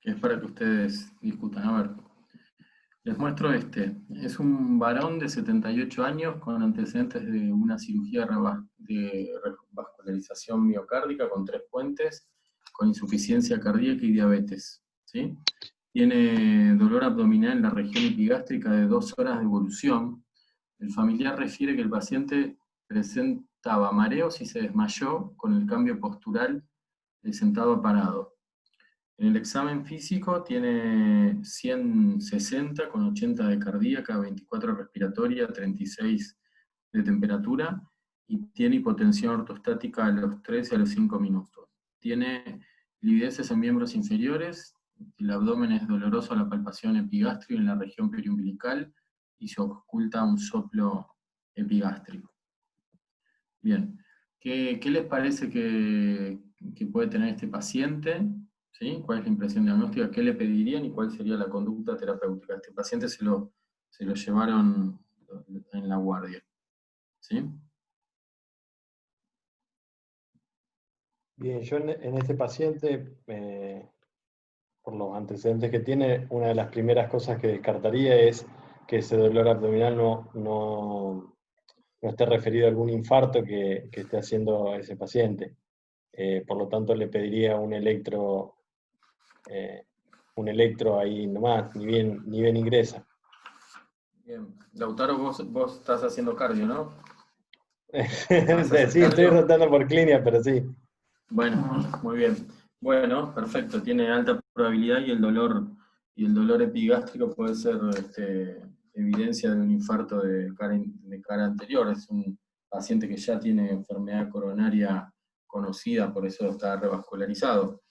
que es para que ustedes discutan. A ver, les muestro este. Es un varón de 78 años con antecedentes de una cirugía de revascularización miocárdica con 3 puentes, con insuficiencia cardíaca y diabetes, ¿sí? Tiene dolor abdominal en la región epigástrica de 2 horas de evolución. El familiar refiere que el paciente presentaba mareos y se desmayó con el cambio postural de sentado a parado. En el examen físico tiene 160 con 80 de cardíaca, 24 respiratoria, 36 de temperatura y tiene hipotensión ortostática a los 3 y a los 5 minutos. Tiene livideces en miembros inferiores, el abdomen es doloroso a la palpación epigástrica en la región periumbilical y se oculta un soplo epigástrico. Bien, ¿qué les parece que puede tener este paciente? ¿Sí? ¿Cuál es la impresión diagnóstica? ¿Qué le pedirían y cuál sería la conducta terapéutica? Este paciente se lo llevaron en la guardia. ¿Sí? Bien, yo en este paciente, por los antecedentes que tiene, una de las primeras cosas que descartaría es que ese dolor abdominal no esté referido a algún infarto que esté haciendo ese paciente. Por lo tanto, le pediría un electro ahí nomás, ni bien ingresa. Bien. Lautaro, vos estás haciendo cardio, ¿no? Sí, estoy rotando por clínica, pero sí. Bueno, muy bien. Bueno, perfecto. Tiene alta probabilidad y el dolor epigástrico puede ser evidencia de un infarto de cara anterior. Es un paciente que ya tiene enfermedad coronaria conocida, por eso está revascularizado.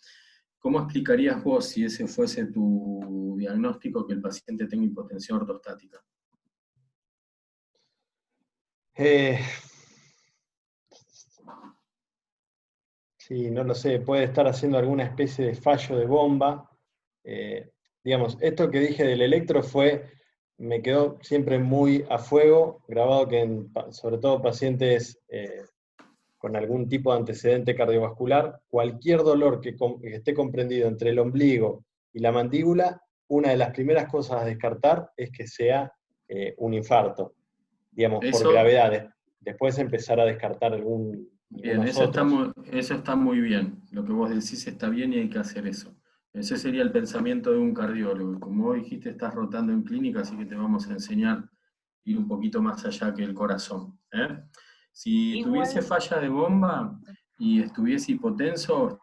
¿Cómo explicarías vos, si ese fuese tu diagnóstico, que el paciente tenga hipotensión ortostática? Sí, no lo sé, puede estar haciendo alguna especie de fallo de bomba. Digamos, esto que dije del electro me quedó siempre muy a fuego, grabado que sobre todo pacientes con algún tipo de antecedente cardiovascular, cualquier dolor que esté comprendido entre el ombligo y la mandíbula, una de las primeras cosas a descartar es que sea un infarto, digamos, por Eso, gravedad. Después empezar a descartar bien, algunos otros. eso está muy bien. Lo que vos decís está bien y hay que hacer eso. Ese sería el pensamiento de un cardiólogo. Como vos dijiste, estás rotando en clínica, así que te vamos a enseñar a ir un poquito más allá que el corazón. Si tuviese Igual, falla de bomba y estuviese hipotenso,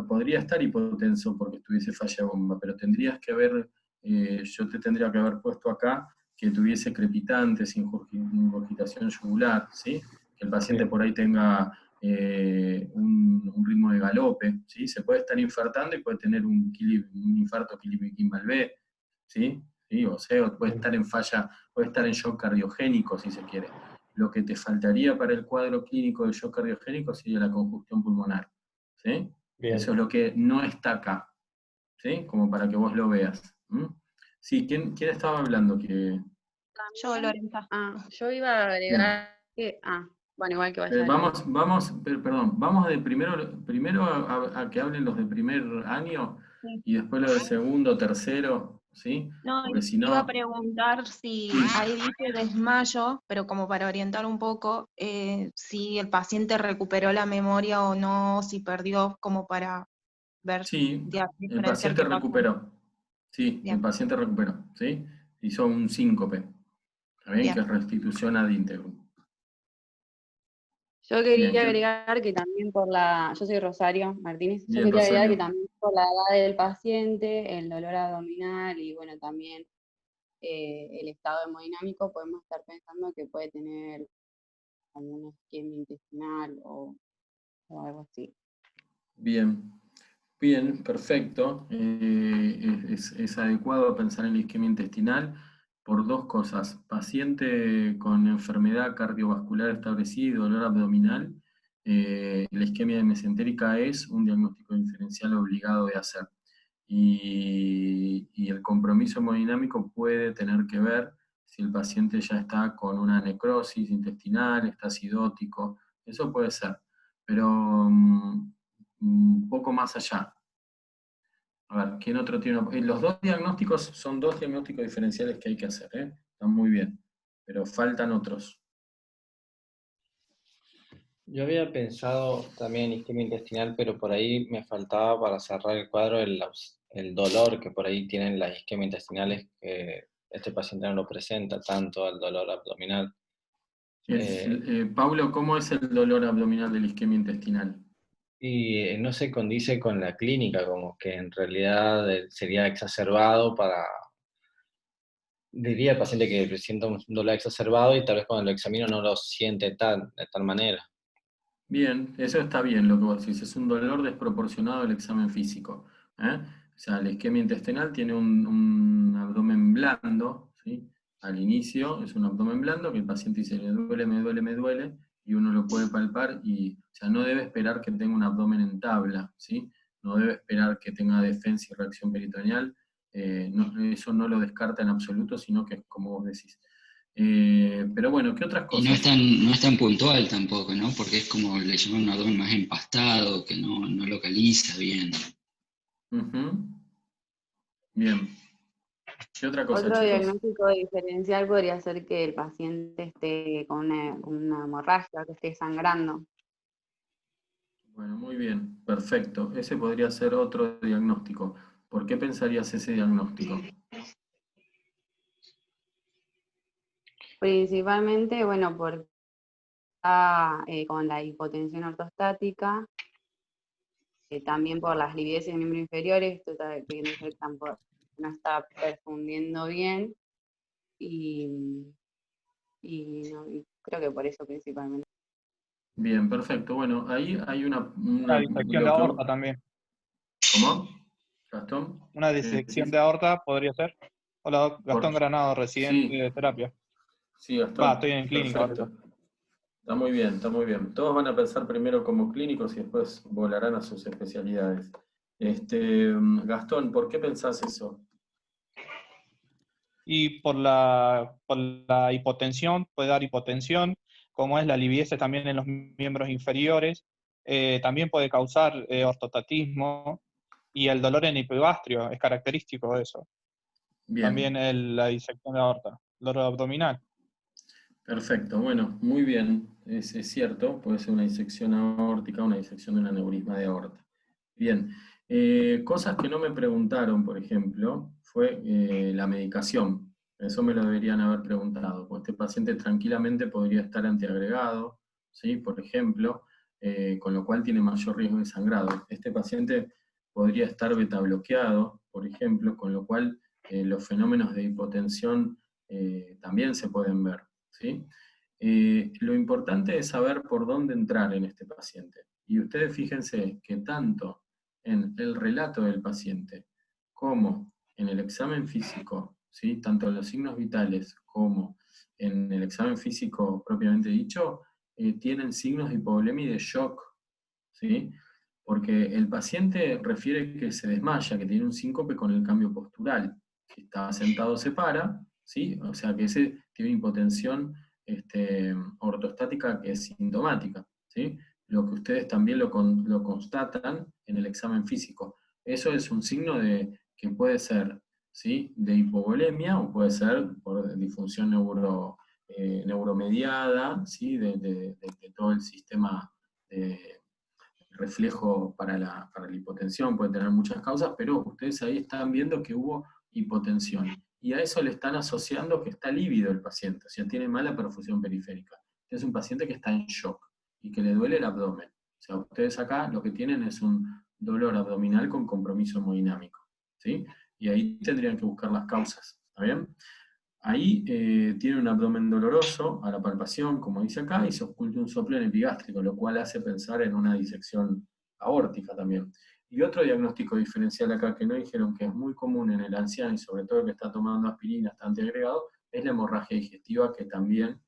podría estar hipotenso porque estuviese falla de bomba, pero tendrías que haber, yo te tendría que haber puesto acá que tuviese crepitantes, ingurgitación yugular, ¿sí? Que el paciente Bien. por ahí tenga un ritmo de galope, ¿sí? Se puede estar infartando y puede tener un infarto Quilippiquín B, ¿sí? ¿Sí? O sea, puede estar en falla, puede estar en shock cardiogénico, si se quiere. Lo que te faltaría para el cuadro clínico de shock cardiogénico sería la conjunción pulmonar, ¿sí? Bien. Eso es lo que no está acá, ¿sí? Como para que vos lo veas. Sí, ¿quién estaba hablando? yo, Lorenza. Yo iba a agregar que. Bueno, igual que vaya. Perdón, vamos de primero a que hablen los de primer año Sí. y después los de segundo, tercero, ¿sí? No, Porque si iba a no, preguntar si ahí dice desmayo, pero como para orientar un poco, si el paciente recuperó la memoria o no, si perdió, como para ver, sí, el diferenciar paciente qué pasó. recuperó. Sí, el Bien, paciente recuperó, ¿sí? Hizo un síncope, ¿está bien? bien. Que es restitución ad integrum. Yo Bien, quería agregar que también yo soy Rosario Martínez, yo bien, quería agregar Rosario. que también por la edad del paciente, el dolor abdominal y bueno, también el estado hemodinámico, podemos estar pensando que puede tener algún esquema intestinal o algo así. Bien, bien, perfecto. Es adecuado pensar en la isquemia intestinal por dos cosas. Paciente con enfermedad cardiovascular establecida y dolor abdominal, la isquemia mesentérica es un diagnóstico diferencial obligado de hacer. Y el compromiso hemodinámico puede tener que ver si el paciente ya está con una necrosis intestinal, está acidótico, eso puede ser, pero un poco más allá. A ver, ¿quién otro tiene? Los dos diagnósticos son dos diagnósticos diferenciales que hay que hacer, ¿eh? Están muy bien, pero faltan otros. Yo había pensado también en isquemia intestinal, pero por ahí me faltaba para cerrar el cuadro el dolor que por ahí tienen las isquemias intestinales, que este paciente no lo presenta tanto al dolor abdominal. Paulo, ¿cómo es el dolor abdominal de la isquemia intestinal? Y no se condice con la clínica, como que en realidad sería exacerbado para, diría el paciente que siente un dolor exacerbado y tal vez cuando lo examino no lo siente de tal manera. Bien, eso está bien lo que vos decís, es un dolor desproporcionado al examen físico, ¿eh? O sea, la isquemia intestinal tiene un abdomen blando, ¿sí? Al inicio es un abdomen blando que el paciente dice, me duele, me duele, me duele, y uno lo puede palpar y, o sea, no debe esperar que tenga un abdomen en tabla, ¿sí? No debe esperar que tenga defensa y reacción peritoneal, eso no lo descarta en absoluto, sino que es como vos decís. Pero bueno, ¿qué otras Y no cosas? no es tan puntual tampoco, ¿no? Porque es como le llaman un abdomen más empastado, que no localiza bien. Ujú. Bien. ¿Qué otra cosa, Otro chicos? diagnóstico diferencial podría ser que el paciente esté con una hemorragia, que esté sangrando. Bueno, muy bien, perfecto. Ese podría ser otro diagnóstico. ¿Por qué pensarías ese diagnóstico? Principalmente, bueno, porque está con la hipotensión ortostática, también por las lividez en miembros inferiores, esto tiene que ser tampoco, no está perfundiendo bien, y, y creo que por eso principalmente. Bien, perfecto. Bueno, ahí hay Una disección de aorta también. ¿Cómo? ¿Gastón? Una ¿Qué disección decís? de aorta podría ser. Hola, Gastón Granado, residente Sí, de terapia. sí, Va, Gastón. estoy en clínica ahorita. Perfecto. Está muy bien, está muy bien. Todos van a pensar primero como clínicos y después volarán a sus especialidades. Gastón, ¿por qué pensás eso? Y por la hipotensión, puede dar hipotensión, como es la lividez también en los miembros inferiores, también puede causar ortotatismo, y el dolor en epigastrio es característico de eso. Bien. También la disección de aorta, dolor abdominal. Perfecto, bueno, muy bien, es cierto, puede ser una disección aórtica, una disección de un aneurisma de aorta. Bien, cosas que no me preguntaron, por ejemplo, fue la medicación. Eso me lo deberían haber preguntado, porque este paciente tranquilamente podría estar antiagregado, ¿sí? Por ejemplo, con lo cual tiene mayor riesgo de sangrado. Este paciente podría estar beta bloqueado, por ejemplo, con lo cual los fenómenos de hipotensión también se pueden ver. ¿Sí? Lo importante es saber por dónde entrar en este paciente. Y ustedes fíjense que tanto en el relato del paciente como en el examen físico, ¿sí? Tanto en los signos vitales como en el examen físico propiamente dicho, tienen signos de hipovolemia y de shock, ¿sí? Porque el paciente refiere que se desmaya, que tiene un síncope con el cambio postural. Si está sentado se para, ¿sí? O sea que ese tiene hipotensión ortostática que es sintomática, ¿sí? Lo que ustedes también lo constatan en el examen físico. Eso es un signo de que puede ser, ¿sí? De hipovolemia o puede ser por disfunción neuromediada, ¿sí? De todo el sistema de reflejo para la hipotensión, puede tener muchas causas, pero ustedes ahí están viendo que hubo hipotensión. Y a eso le están asociando que está lívido el paciente, o sea, tiene mala perfusión periférica. Es un paciente que está en shock y que le duele el abdomen. O sea, ustedes acá lo que tienen es un dolor abdominal con compromiso hemodinámico, ¿sí? Y ahí tendrían que buscar las causas, ¿está bien? Ahí tiene un abdomen doloroso a la palpación, como dice acá, y se oculta un soplón epigástrico, lo cual hace pensar en una disección aórtica también. Y otro diagnóstico diferencial acá que no dijeron que es muy común en el anciano y sobre todo el que está tomando aspirina, está antiagregado, es la hemorragia digestiva que también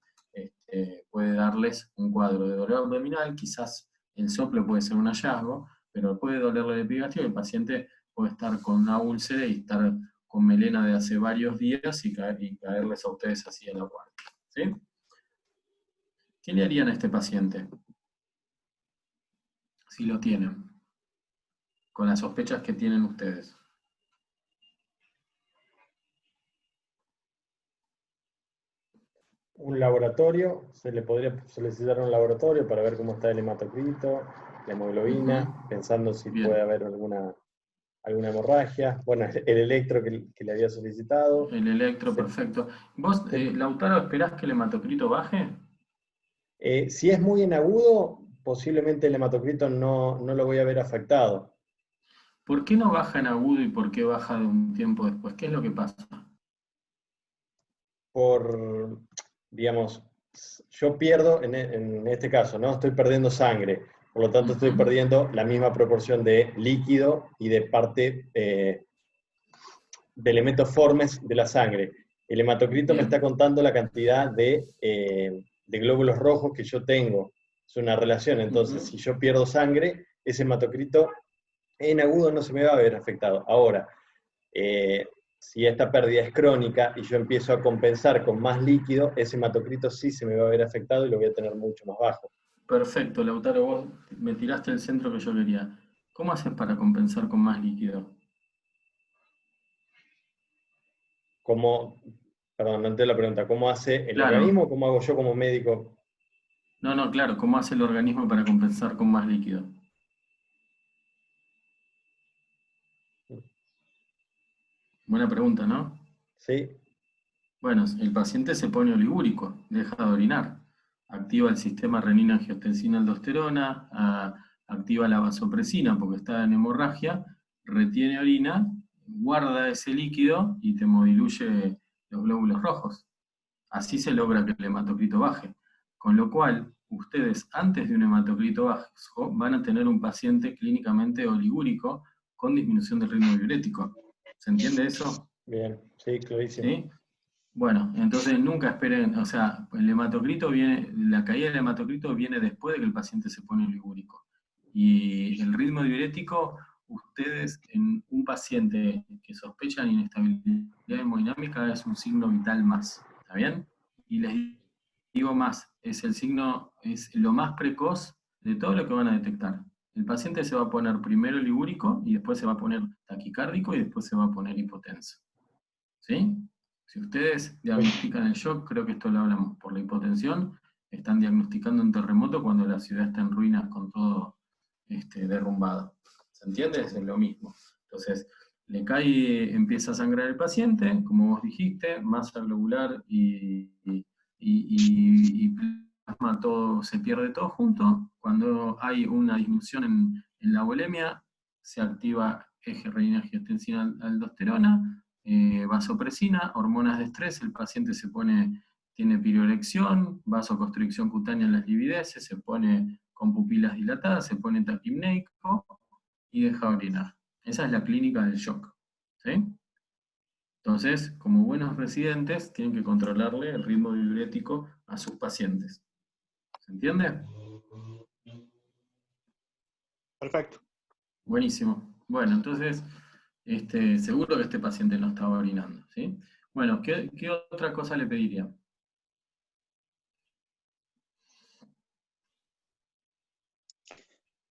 puede darles un cuadro de dolor abdominal, quizás el soplo puede ser un hallazgo, pero puede dolerle el epigástrico y el paciente puede estar con una úlcera y estar con melena de hace varios días y caerles a ustedes así en la guardia. ¿Sí? ¿Qué le harían a este paciente? Si lo tienen, con las sospechas que tienen ustedes. Un laboratorio, se le podría solicitar un laboratorio para ver cómo está el hematocrito, la hemoglobina, pensando si Bien. puede haber alguna hemorragia. Bueno, el electro que le había solicitado. El electro, Se- perfecto. ¿Vos, se- Lautaro, esperás que el hematocrito baje? si es muy en agudo, posiblemente el hematocrito no lo voy a ver afectado. ¿Por qué no baja en agudo y por qué baja de un tiempo después? ¿Qué es lo que pasa? Por, digamos, yo pierdo, en este caso, ¿no? Estoy perdiendo sangre, por lo tanto estoy perdiendo la misma proporción de líquido y de parte de elementos formes de la sangre. El hematocrito me está Bien. contando la cantidad de glóbulos rojos que yo tengo. Es una relación, entonces si yo pierdo sangre, ese hematocrito en agudo no se me va a ver afectado. Ahora, si esta pérdida es crónica y yo empiezo a compensar con más líquido, ese hematocrito sí se me va a ver afectado y lo voy a tener mucho más bajo. Perfecto, Lautaro, vos me tiraste el centro que yo quería. ¿Cómo haces para compensar con más líquido? Perdón, no entiendo la pregunta, ¿cómo hace el Claro. organismo o cómo hago yo como médico? No, claro, ¿cómo hace el organismo para compensar con más líquido? Buena pregunta, ¿no? ¿Sí? Bueno, el paciente se pone oligúrico, deja de orinar, activa el sistema renina-angiotensina-aldosterona, activa la vasopresina porque está en hemorragia, retiene orina, guarda ese líquido y te modiluye los glóbulos rojos. Así se logra que el hematocrito baje. Con lo cual, ustedes antes de un hematocrito bajo van a tener un paciente clínicamente oligúrico con disminución del ritmo diurético. ¿Se entiende eso? Bien, sí, clarísimo. ¿Sí? Bueno, entonces nunca esperen, o sea, el hematocrito viene, la caída del hematocrito viene después de que el paciente se pone oligúrico. Y el ritmo diurético, ustedes en un paciente que sospechan inestabilidad hemodinámica es un signo vital más, ¿está bien? Y les digo más, es el signo, es lo más precoz de todo lo que van a detectar. El paciente se va a poner primero oligúrico y después se va a poner taquicárdico y después se va a poner hipotenso. ¿Sí? Si ustedes diagnostican el shock, creo que esto lo hablamos por la hipotensión, están diagnosticando un terremoto cuando la ciudad está en ruinas con todo derrumbado. ¿Se entiende? Es lo mismo. Entonces, le cae, empieza a sangrar el paciente, como vos dijiste, masa globular y plasma, todo, se pierde todo junto. Cuando hay una disminución en la bulimia, se activa eje renina-angiotensina-aldosterona, vasopresina, hormonas de estrés, el paciente tiene piroerección, vasoconstricción cutánea en las livideces, se pone con pupilas dilatadas, se pone taquipneico y deja orinar. Esa es la clínica del shock. ¿Sí? Entonces, como buenos residentes, tienen que controlarle el ritmo diurético a sus pacientes. ¿Se entiende? Perfecto. Buenísimo. Bueno, entonces, seguro que este paciente no estaba orinando. ¿Sí? Bueno, ¿qué otra cosa le pediría?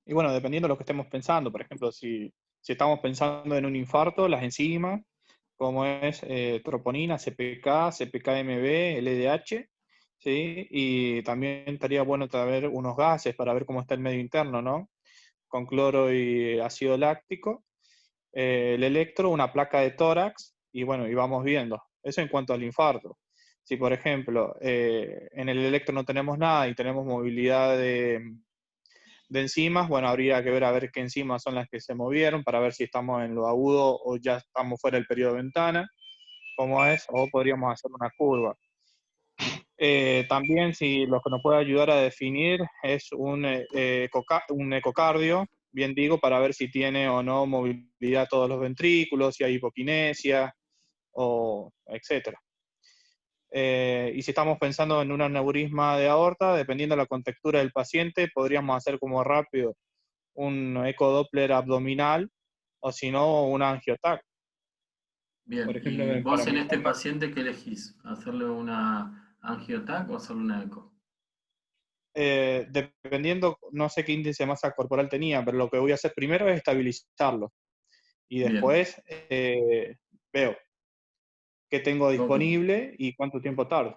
Y bueno, dependiendo de lo que estemos pensando, por ejemplo, si estamos pensando en un infarto, las enzimas, como es troponina, CPK, CPK-MB, LDH, ¿sí? Y también estaría bueno traer unos gases para ver cómo está el medio interno, ¿no? Con cloro y ácido láctico, el electro, una placa de tórax, y bueno, y vamos viendo. Eso en cuanto al infarto. Si, por ejemplo, en el electro no tenemos nada y tenemos movilidad de enzimas, bueno, habría que ver a ver qué enzimas son las que se movieron para ver si estamos en lo agudo o ya estamos fuera del periodo de ventana, cómo es, o podríamos hacer una curva. También, si lo que nos puede ayudar a definir es un ecocardio, bien digo, para ver si tiene o no movilidad todos los ventrículos, si hay hipoquinesia, o etcétera. Y si estamos pensando en un aneurisma de aorta, dependiendo de la contextura del paciente, podríamos hacer como rápido un ecodoppler abdominal, o si no, un angiotac. Bien, Por ejemplo, y para vos en mi este caso, paciente, ¿qué elegís? ¿Hacerle una angiotac o hacerle una eco? dependiendo, no sé qué índice de masa corporal tenía, pero lo que voy a hacer primero es estabilizarlo. Y Bien, después veo qué tengo ok. disponible y cuánto tiempo tardo.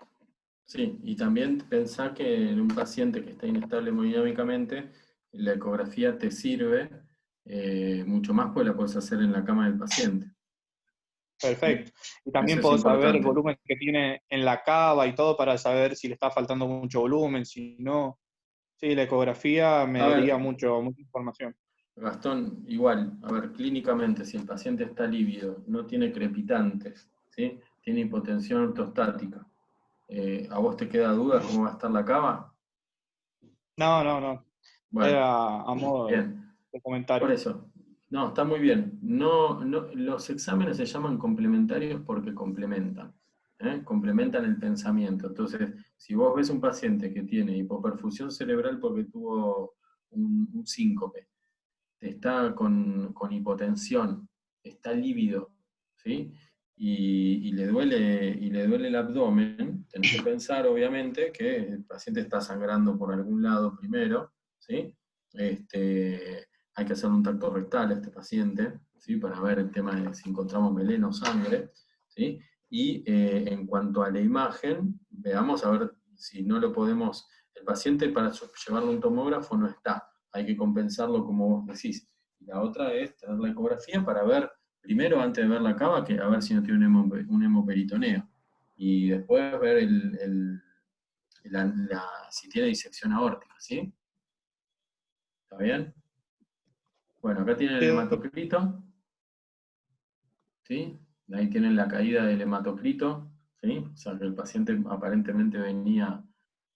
Sí, y también pensá que en un paciente que está inestable hemodinámicamente, la ecografía te sirve mucho más porque la puedes hacer en la cama del paciente. Perfecto. Y Eso también es puedo saber el importante. volumen que tiene en la cava y todo para saber si le está faltando mucho volumen, si no. Sí, la ecografía me A ver, daría mucha información. Gastón, igual, a ver, clínicamente, si el paciente está lívido, no tiene crepitantes, ¿sí? Tiene hipotensión ortostática, ¿a vos te queda duda cómo va a estar la cava? No. Bueno, Era a modo bien. de Por comentario. eso, no, está muy bien. Los exámenes se llaman complementarios porque complementan, complementan el pensamiento. Entonces, si vos ves un paciente que tiene hipoperfusión cerebral porque tuvo un síncope, está con hipotensión, está lívido, ¿sí? Y le duele el abdomen, tenés que pensar, obviamente, que el paciente está sangrando por algún lado primero, ¿sí? Hay que hacer un tacto rectal a este paciente, ¿sí? Para ver el tema de si encontramos melena o sangre, ¿sí? Y en cuanto a la imagen, veamos a ver si no lo podemos, el paciente para llevarlo a un tomógrafo no está, hay que compensarlo como vos decís. Y la otra es tener la ecografía para ver, primero antes de ver la cava, que a ver si no tiene un hemoperitoneo. Y después ver si tiene disección aórtica, ¿sí? ¿Está bien? Bueno, acá tienen el Sí, hematocrito, ¿sí? Ahí tienen la caída del hematocrito, ¿sí? O sea que el paciente aparentemente venía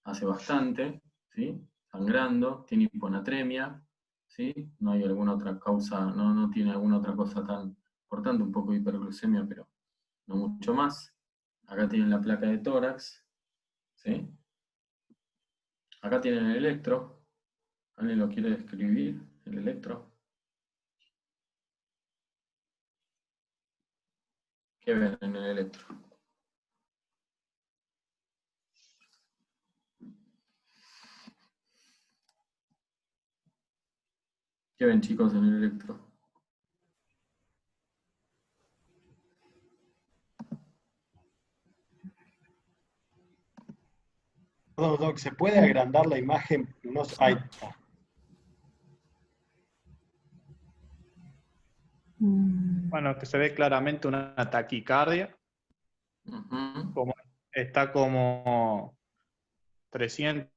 hace bastante, ¿sí? Sangrando, tiene hiponatremia, ¿sí? No hay alguna otra causa, no tiene alguna otra cosa tan importante, un poco de hiperglucemia, pero no mucho más. Acá tienen la placa de tórax, ¿sí? Acá tienen el electro. ¿Alguien lo quiere describir? El electro. ¿Qué ven en el electro? ¿Qué ven, chicos, en el electro? Perdón, Doc, ¿se puede agrandar la imagen? No, ahí está. bueno, que se ve claramente una taquicardia, Ujú. está como 300,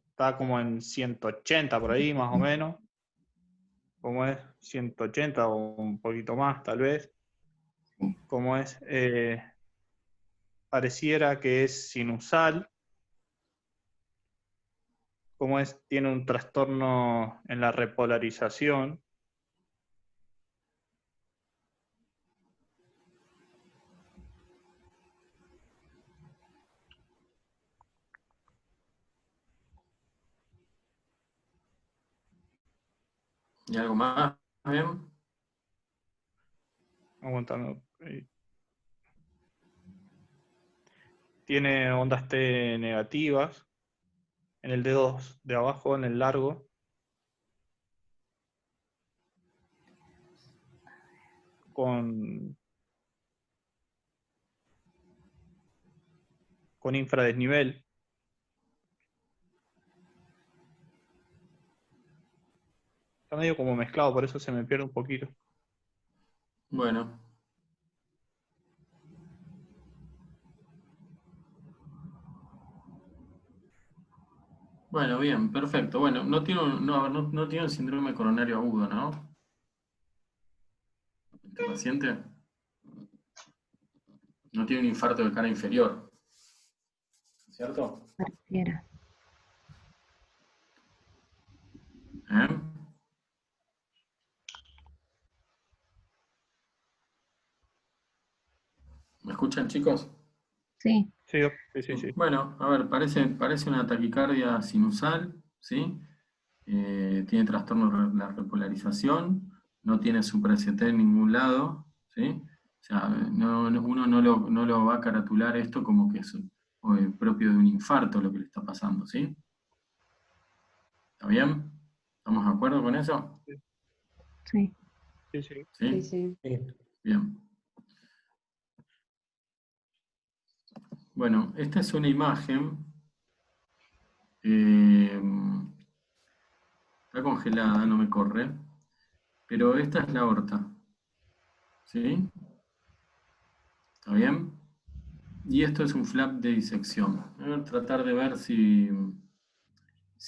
está como en 180 por ahí más o menos, como es 180 o un poquito más tal vez, como es, pareciera que es sinusal, como es, tiene un trastorno en la repolarización. ¿Y algo más? ¿Bien? Aguantando. Tiene ondas T negativas en el dedo de abajo, en el largo. Con infradesnivel. Está medio como mezclado, por eso se me pierde un poquito. Bueno. Bueno, bien, perfecto. Bueno, no tiene un síndrome coronario agudo, ¿no? Este paciente no tiene un infarto de cara inferior, ¿cierto? Pareciera. ¿Eh? ¿Me escuchan, chicos? Sí. Sí, sí. Bueno, a ver, parece una taquicardia sinusal, ¿sí? Tiene trastorno de la repolarización, no tiene supra-ST en ningún lado, ¿sí? O sea, uno no lo va a caratular esto como que es propio de un infarto lo que le está pasando, ¿sí? ¿Está bien? ¿Estamos de acuerdo con eso? Sí. Sí. Sí, ¿Sí? sí. Sí. Bien. Bueno, esta es una imagen. eh, Está congelada, no me corre. Pero esta es la aorta. ¿Sí? ¿Está bien? Y esto es un flap de disección. Voy a tratar de ver si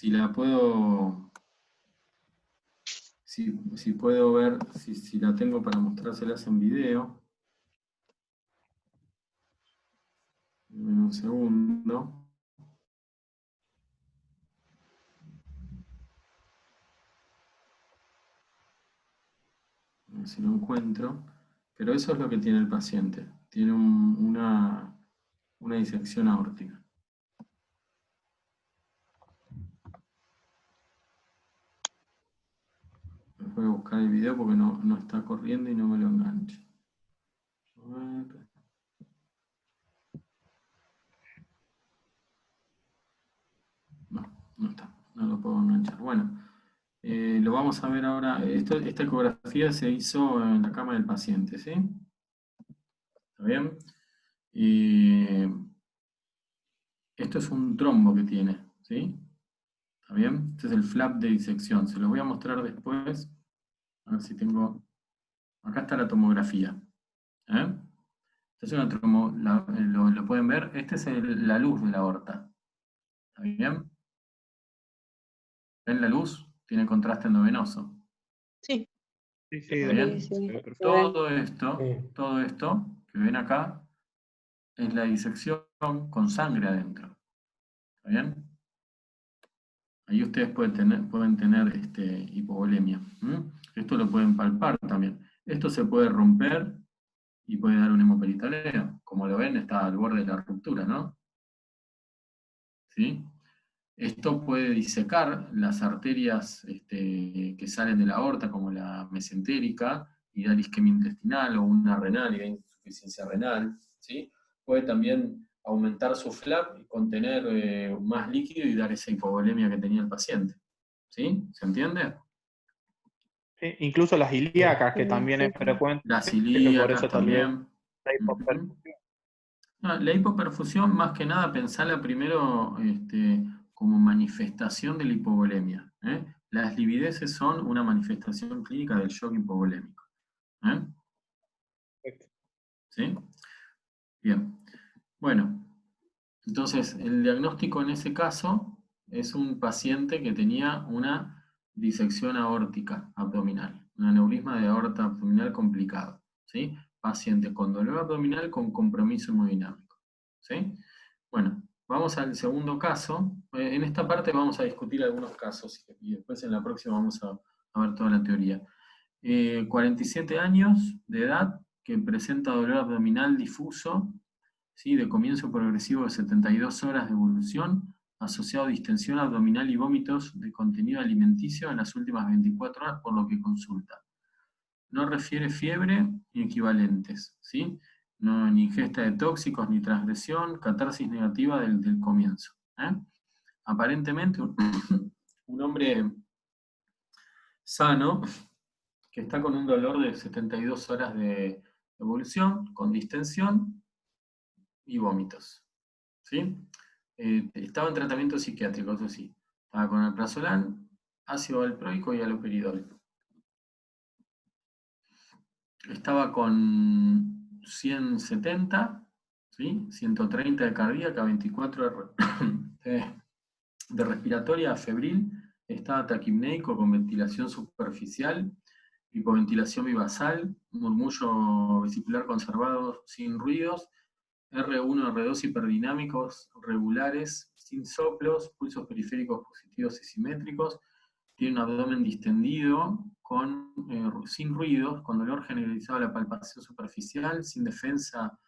la puedo, si puedo ver, si la tengo para mostrárselas en video. Un segundo. A ver si lo encuentro. Pero eso es lo que tiene el paciente. Tiene una disección aórtica. Voy a buscar el video porque no está corriendo y no me lo engancha. A ver. No está, no lo puedo enganchar. Bueno, lo vamos a ver ahora. Esta ecografía se hizo en la cama del paciente, ¿sí? ¿Está bien? Esto es un trombo que tiene, ¿sí? ¿Está bien? Este es el flap de disección. Se los voy a mostrar después. A ver si tengo... Acá está la tomografía. ¿Eh? Esta es una lo pueden ver. Esta es la luz de la aorta. ¿Está bien? ¿Ven la luz? Tiene contraste endovenoso. Sí. Sí, sí, ¿Está de- bien? Sí, sí, se ve perfecto. Todo esto que ven acá es la disección con sangre adentro. ¿Está bien? Ahí ustedes pueden tener hipovolemia. Esto lo pueden palpar también. Esto se puede romper y puede dar un hemoperitaleo. Como lo ven, está al borde de la ruptura, ¿no? ¿Sí? Esto puede disecar las arterias que salen de la aorta, como la mesentérica, y dar isquemia intestinal o una renal y dar insuficiencia renal. ¿Sí? Puede también aumentar su flap y contener más líquido y dar esa hipovolemia que tenía el paciente. ¿Sí? ¿Se entiende? Sí, incluso las ilíacas, que sí, también sí, es sí. frecuente, Las que por ilíacas eso tal vez también. la Ujú. hipoperfusión. No, la hipoperfusión, más que nada, pensala primero como manifestación de la hipovolemia. ¿Eh? Las livideces son una manifestación clínica del shock hipovolémico. ¿Eh? Perfecto. ¿Sí? Bien. Bueno, entonces el diagnóstico en ese caso es un paciente que tenía una disección aórtica abdominal, un aneurisma de aorta abdominal complicado. ¿Sí? Paciente con dolor abdominal con compromiso hemodinámico. ¿Sí? Bueno, vamos al segundo caso. En esta parte vamos a discutir algunos casos y después en la próxima vamos a ver toda la teoría. 47 años de edad, que presenta dolor abdominal difuso, ¿sí? De comienzo progresivo de 72 horas de evolución, asociado a distensión abdominal y vómitos de contenido alimenticio en las últimas 24 horas, por lo que consulta. No refiere fiebre ni equivalentes, ¿sí? No, ni ingesta de tóxicos, ni transgresión, catarsis negativa del comienzo. ¿Eh? Aparentemente un hombre sano que está con un dolor de 72 horas de evolución, con distensión y vómitos. ¿Sí? Estaba en tratamiento psiquiátrico, eso sí. Estaba con alprazolam, ácido valproico y haloperidol. Estaba con 170, ¿sí? 130 de cardíaca, 24 de respiratoria febril, estaba taquipneico con ventilación superficial, hipoventilación bivasal, murmullo vesicular conservado sin ruidos, R1, R2 hiperdinámicos regulares, sin soplos, pulsos periféricos positivos y simétricos, tiene un abdomen distendido, sin ruidos, con dolor generalizado a la palpación superficial, sin defensa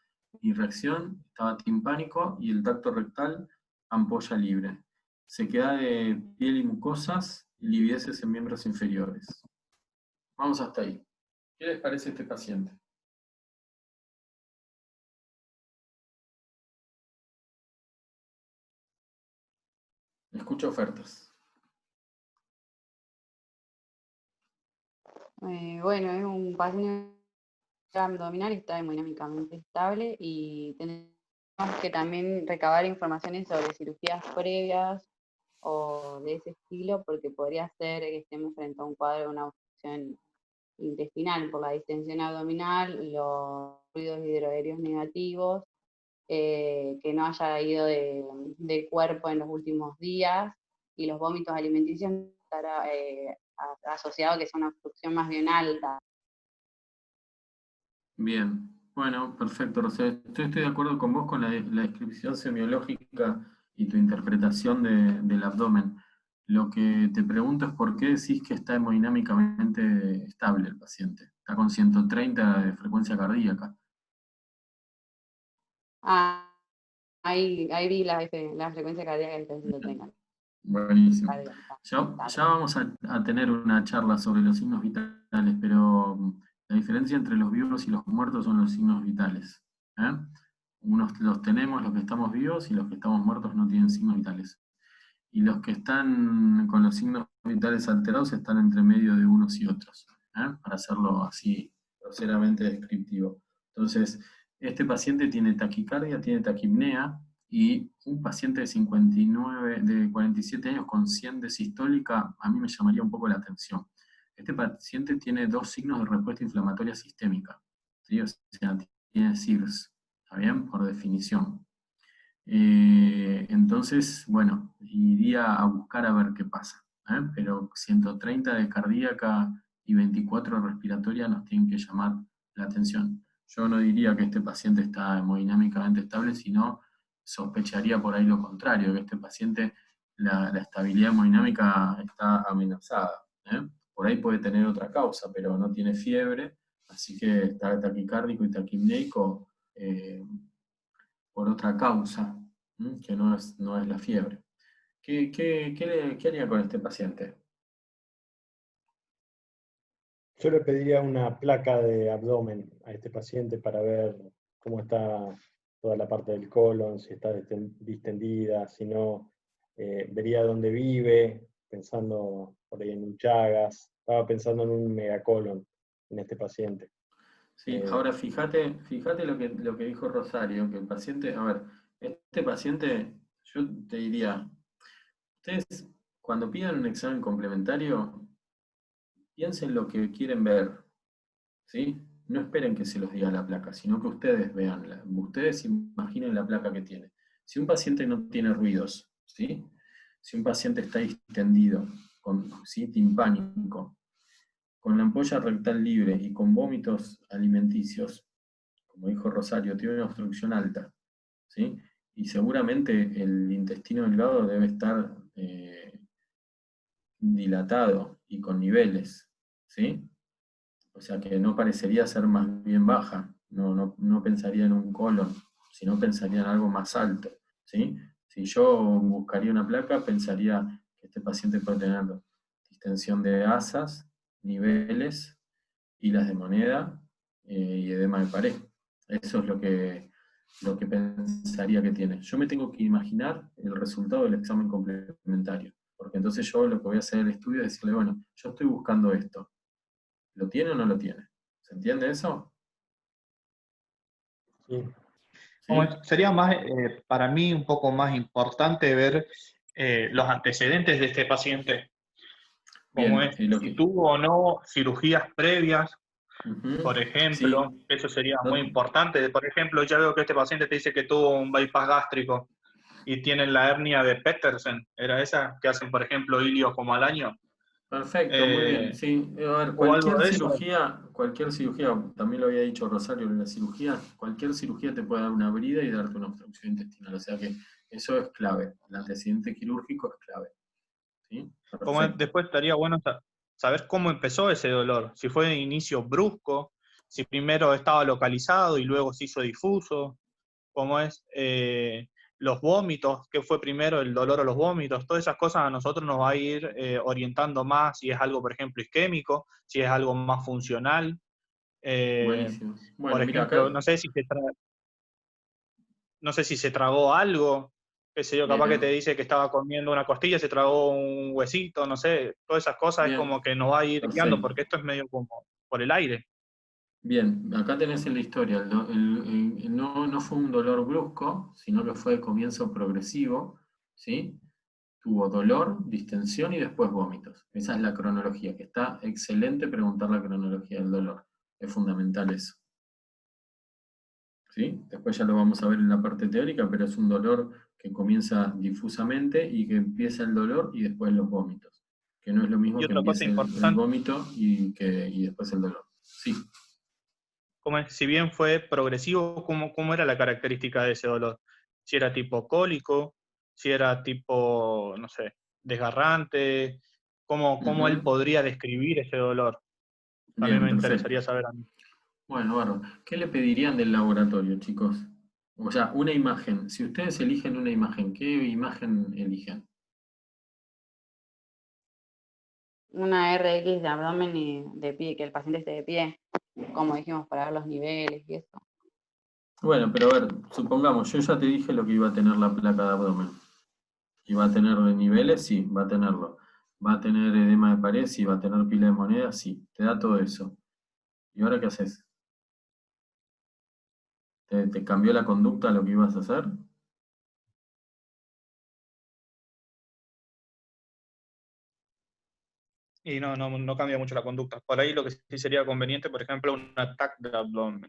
ni reacción, estaba timpánico y el tacto rectal, ampolla libre. Sequedad de piel y mucosas y livideces en miembros inferiores. Vamos hasta ahí. ¿Qué les parece este paciente? Escucho ofertas. Bueno, es un paciente abdominal, está hemodinámicamente estable y tiene que también recabar informaciones sobre cirugías previas o de ese estilo, porque podría ser que estemos frente a un cuadro de una obstrucción intestinal por la distensión abdominal, los ruidos hidroaéreos negativos, que no haya ido del cuerpo en los últimos días, y los vómitos alimenticios estará asociado a que es una obstrucción más bien alta. Bien, bueno, perfecto, Rosé. Estoy de acuerdo con vos con la descripción semiológica y tu interpretación del abdomen. Lo que te pregunto es por qué decís que está hemodinámicamente estable el paciente. Está con 130 de frecuencia cardíaca. Ahí vi la frecuencia cardíaca que está en 130. Buenísimo. Ya vamos a tener una charla sobre los signos vitales, pero la diferencia entre los vivos y los muertos son los signos vitales. Unos los tenemos, los que estamos vivos, y los que estamos muertos no tienen signos vitales. Y los que están con los signos vitales alterados están entre medio de unos y otros, para hacerlo así groseramente descriptivo. Entonces, este paciente tiene taquicardia, tiene taquipnea, y un paciente de 47 años con 100 de sistólica, a mí me llamaría un poco la atención. Este paciente tiene 2 signos de respuesta inflamatoria sistémica, ¿sí? O sea, tiene SIRS, ¿está bien? Por definición. Entonces, bueno, iría a buscar a ver qué pasa. Pero 130 de cardíaca y 24 respiratoria nos tienen que llamar la atención. Yo no diría que este paciente está hemodinámicamente estable, sino sospecharía por ahí lo contrario, que este paciente, la estabilidad hemodinámica está amenazada. Por ahí puede tener otra causa, pero no tiene fiebre, así que está taquicárdico y taquipneico por otra causa, que no es la fiebre. ¿Qué haría con este paciente? Yo le pediría una placa de abdomen a este paciente para ver cómo está toda la parte del colon, si está distendida, si no, vería dónde vive, pensando por ahí en un Chagas, estaba pensando en un megacolon en este paciente. Sí, ahora fíjate lo que dijo Rosario, que el paciente, a ver, este paciente, yo te diría, ustedes cuando pidan un examen complementario, piensen lo que quieren ver, ¿sí? No esperen que se los diga la placa, sino que ustedes veanla. Ustedes imaginen la placa que tiene. Si un paciente no tiene ruidos, ¿sí? Si un paciente está distendido, ¿sí? Timpánico, con la ampolla rectal libre y con vómitos alimenticios, como dijo Rosario, tiene una obstrucción alta, ¿sí? Y seguramente el intestino delgado debe estar dilatado y con niveles, ¿sí? O sea que no parecería ser más bien baja, no pensaría en un colon, sino pensaría en algo más alto, ¿sí? Si yo buscaría una placa, pensaría que este paciente puede tener distensión de asas, niveles, hilas de moneda y edema de pared. Eso es lo que pensaría que tiene. Yo me tengo que imaginar el resultado del examen complementario, porque entonces yo lo que voy a hacer el estudio es decirle, bueno, yo estoy buscando esto. ¿Lo tiene o no lo tiene? ¿Se entiende eso? Sí. ¿Sí? Sería más, para mí, un poco más importante ver los antecedentes de este paciente, como Bien, es, lo si que... tuvo o no cirugías previas, por ejemplo, Sí. eso sería No- muy importante. Por ejemplo, ya veo que este paciente te dice que tuvo un bypass gástrico y tienen la hernia de Petersen, ¿era esa? Que hacen, por ejemplo, ilios como al año. Perfecto, muy bien. Sí, a ver, O algo de eso. cualquier cirugía, también lo había dicho Rosario en la cirugía, cualquier cirugía te puede dar una brida y darte una obstrucción intestinal. O sea que eso es clave. El antecedente quirúrgico es clave. ¿Sí? Perfecto. Después estaría bueno saber cómo empezó ese dolor, si fue de inicio brusco, si primero estaba localizado y luego se hizo difuso, cómo es los vómitos, qué fue primero el dolor o los vómitos, todas esas cosas a nosotros nos va a ir orientando más si es algo, por ejemplo, isquémico, si es algo más funcional. Buenísimo. Por Bueno, mira, ejemplo, acá... no sé si se tragó algo, qué sé yo, capaz que te Bien, dice que estaba comiendo una costilla, se tragó un huesito, no sé, todas esas cosas es bien, como que nos va a ir guiando, perfecto. porque esto es medio como por el aire. Bien, acá tenés en la historia, no fue un dolor brusco, sino que fue de comienzo progresivo, ¿sí? Tuvo dolor, distensión y después vómitos. Esa es la cronología, que está excelente preguntar la cronología del dolor. Es fundamental eso. ¿Sí? Después ya lo vamos a ver en la parte teórica, pero es un dolor que comienza difusamente y que empieza el dolor y después los vómitos. Que no es lo mismo Y que otra cosa empiece el importante, vómito y después el dolor. Sí. como es, si bien fue progresivo, ¿cómo era la característica de ese dolor? Si era tipo cólico, si era tipo, no sé, desgarrante, ¿cómo él Ujú. podría describir ese dolor? También Bien, me perfecto. interesaría saber a mí. Bueno, bárbaro. ¿Qué le pedirían del laboratorio, chicos? O sea, una imagen. Si ustedes eligen una imagen, ¿qué imagen eligen? Una RX de abdomen y de pie, que el paciente esté de pie, como dijimos, para ver los niveles y eso. Bueno, pero a ver, supongamos, yo ya te dije lo que iba a tener la placa de abdomen. ¿Y va a tener niveles? Sí, va a tenerlo. ¿Va a tener edema de pared? Sí. ¿Va a tener pila de monedas? Sí. Te da todo eso. ¿Y ahora qué haces? ¿Te cambió la conducta lo que ibas a hacer? Y no cambia mucho la conducta. Por ahí lo que sí sería conveniente, por ejemplo, un ataque de abdomen.